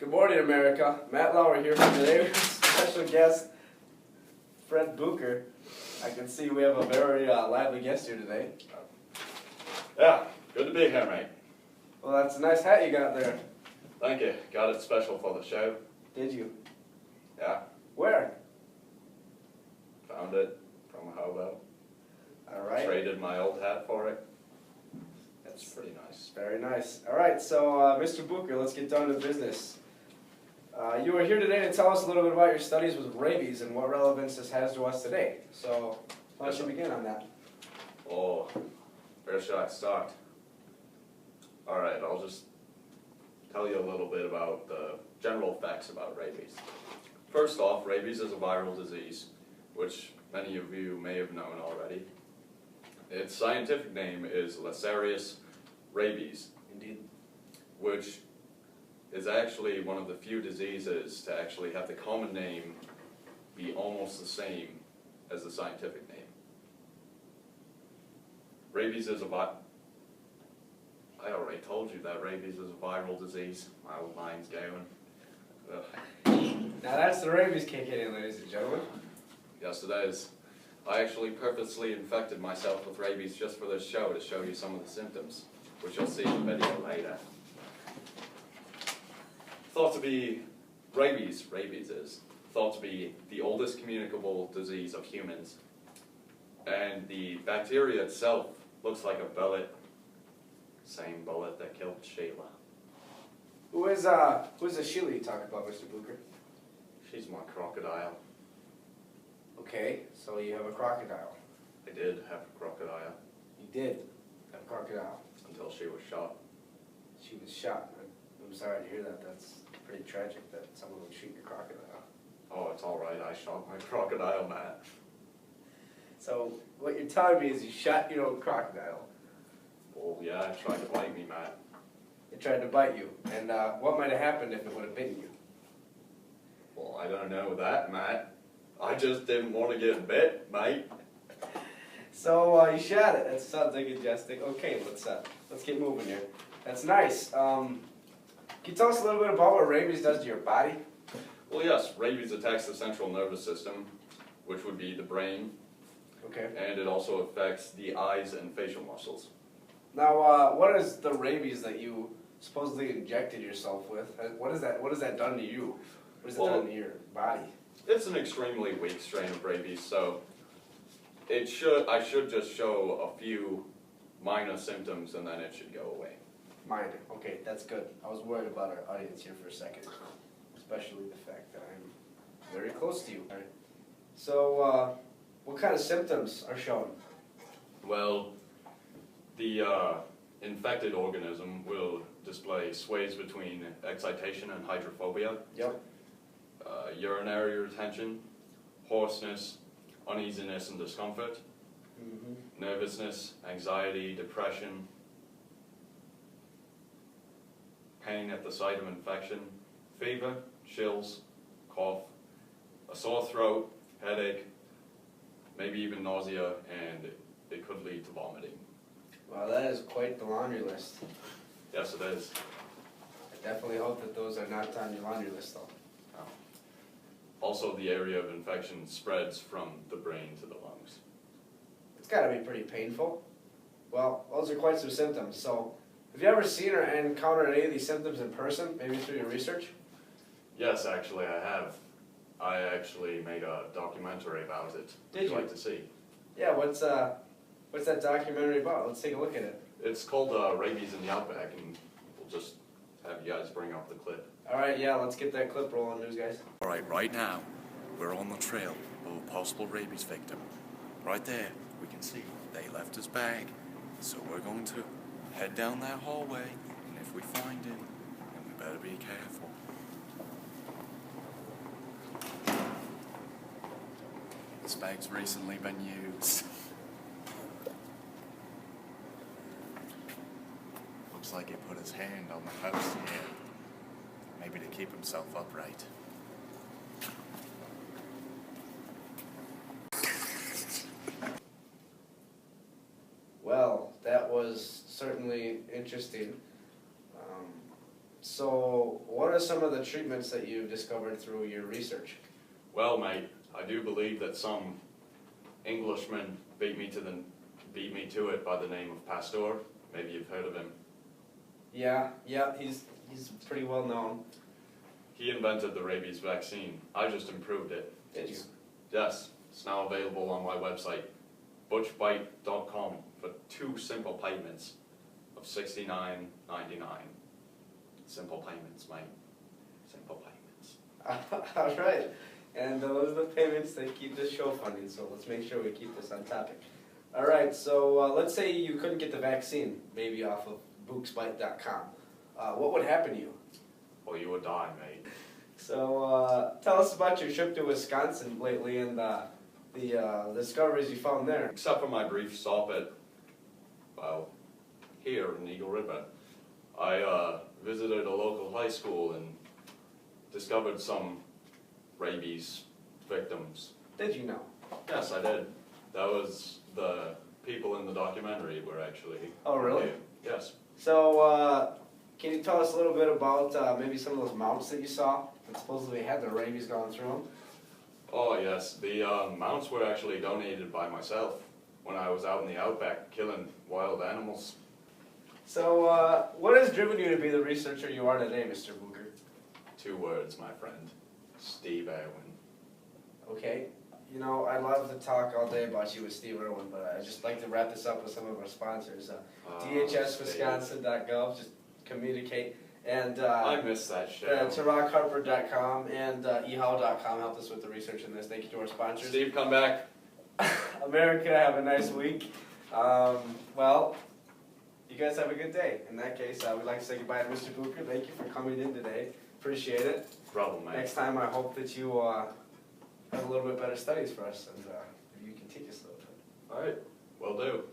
Good morning, America. Matt Lauer here for today with special guest, Fred Bucher. I can see we have a very lively guest here today. Yeah, good to be here, mate. Well, that's a nice hat you got there. Thank you. Got it special for the show. Did you? Yeah, Where? found it from a hobo. All right. Traded my old hat for it. That's pretty nice. Very nice. All right, so Mr. Bucher, let's get down to business. You are here today to tell us a little bit about your studies with rabies and what relevance this has to us today. So, why don't you begin on that? Oh, where should I start? Alright, I'll just tell you a little bit about the general facts about rabies. First off, rabies is a viral disease, which many of you may have known already. Its scientific name is Lacerius rabies, Indeed. which is actually one of the few diseases to actually have the common name be almost the same as the scientific name. Rabies is I already told you that rabies is a viral disease. My old mind's going. Ugh. Now that's the rabies kick in, ladies and gentlemen. Yes, it is. I actually purposely infected myself with rabies just for this show to show you some of the symptoms, which you'll see in the video later. Thought to be rabies is thought to be the oldest communicable disease of humans. And the bacteria itself looks like a bullet. Same bullet that killed Sheila. Who is the Sheila you talk about, Mr. Bucher? She's my crocodile. Okay, so you have a crocodile. I did have a crocodile You did have a crocodile. until she was shot. She was shot. I'm sorry to hear that. That's pretty tragic that someone would shoot your crocodile. Oh, it's alright, I shot my crocodile, Matt. So what you're telling me is you shot your own crocodile. Well, yeah, it tried to bite me, Matt. It tried to bite you. And what might have happened if it would have bitten you? Well, I don't know that, Matt. I just didn't want to get bit, mate. So you shot it. That sounds like a jesting. Okay, let's get moving here. That's nice. Can you tell us a little bit about what rabies does to your body? Well, yes, rabies attacks the central nervous system, which would be the brain, Okay. and it also affects the eyes and facial muscles. Now, what is the rabies that you supposedly injected yourself with? What is that? What has that done to you? What has it done to your body? It's an extremely weak strain of rabies, so I should just show a few minor symptoms and then it should go away. Minor. Okay, that's good. I was worried about our audience here for a second, especially the fact that I'm very close to you. All right. So, what kind of symptoms are shown? Well, the infected organism will display sways between excitation and hydrophobia, Yep. urinary retention, hoarseness, uneasiness and discomfort, Mm-hmm. nervousness, anxiety, depression, pain at the site of infection, fever, chills, cough, a sore throat, headache, maybe even nausea, and it could lead to vomiting. Wow, that is quite the laundry list. Yes, it is. I definitely hope that those are not on your laundry list, though. Also, the area of infection spreads from the brain to the lungs. It's got to be pretty painful. Well, those are quite some symptoms. So, have you ever seen or encountered any of these symptoms in person, maybe through your research? Yes, actually, I have. I actually made a documentary about it. Did Would you? like to see? Yeah, what's that documentary about? Let's take a look at it. It's called Rabies in the Outback, and we'll just have you guys bring up the clip. All right, yeah, let's get that clip rolling, news guys. Alright, right now, we're on the trail of a possible rabies victim. Right there, we can see they left his bag. So we're going to head down that hallway, and if we find him, then we better be careful. This bag's recently been used. Looks like he put his hand on the post here. Maybe to keep himself upright. Well, that was certainly interesting. So, what are some of the treatments that you've discovered through your research? Well, mate, I do believe that some Englishman beat me to it by the name of Pasteur. Maybe you've heard of him. Yeah, he's pretty well known. He invented the rabies vaccine. I just improved it. Did you? Yes, it's now available on my website, butchbite.com, for 2 simple payments of $69.99. Simple payments, mate. Simple payments. All right, and those are the payments that keep this show funded, so let's make sure we keep this on topic. All right, so let's say you couldn't get the vaccine, maybe off of booksbite.com. What would happen to you? Well, you would die, mate. So tell us about your trip to Wisconsin lately and the discoveries you found there. Except for my brief stop at, well, here in Eagle River, I visited a local high school and discovered some rabies victims. Did you know? Yes, I did. That was the people in the documentary were actually. Oh, really? Yes. So can you tell us a little bit about maybe some of those mounts that you saw that supposedly had the rabies going through them? Oh, yes. The mounts were actually donated by myself when I was out in the outback killing wild animals. So what has driven you to be the researcher you are today, Mr. Booker? 2 words, my friend. Steve Irwin. Okay. You know, I'd love to talk all day about you with Steve Irwin, but I'd just like to wrap this up with some of our sponsors. DHSwisconsin.gov, just communicate. And I miss that show. TarakHarper.com and ehow.com helped us with the research in this. Thank you to our sponsors. Steve, come back. America, have a nice week. Well, you guys have a good day. In that case, we'd like to say goodbye to Mr. Booker. Thank you for coming in today. Appreciate it. Problem, mate. Next time, I hope that you have a little bit better studies for us and you can teach us a little bit. All right, will do.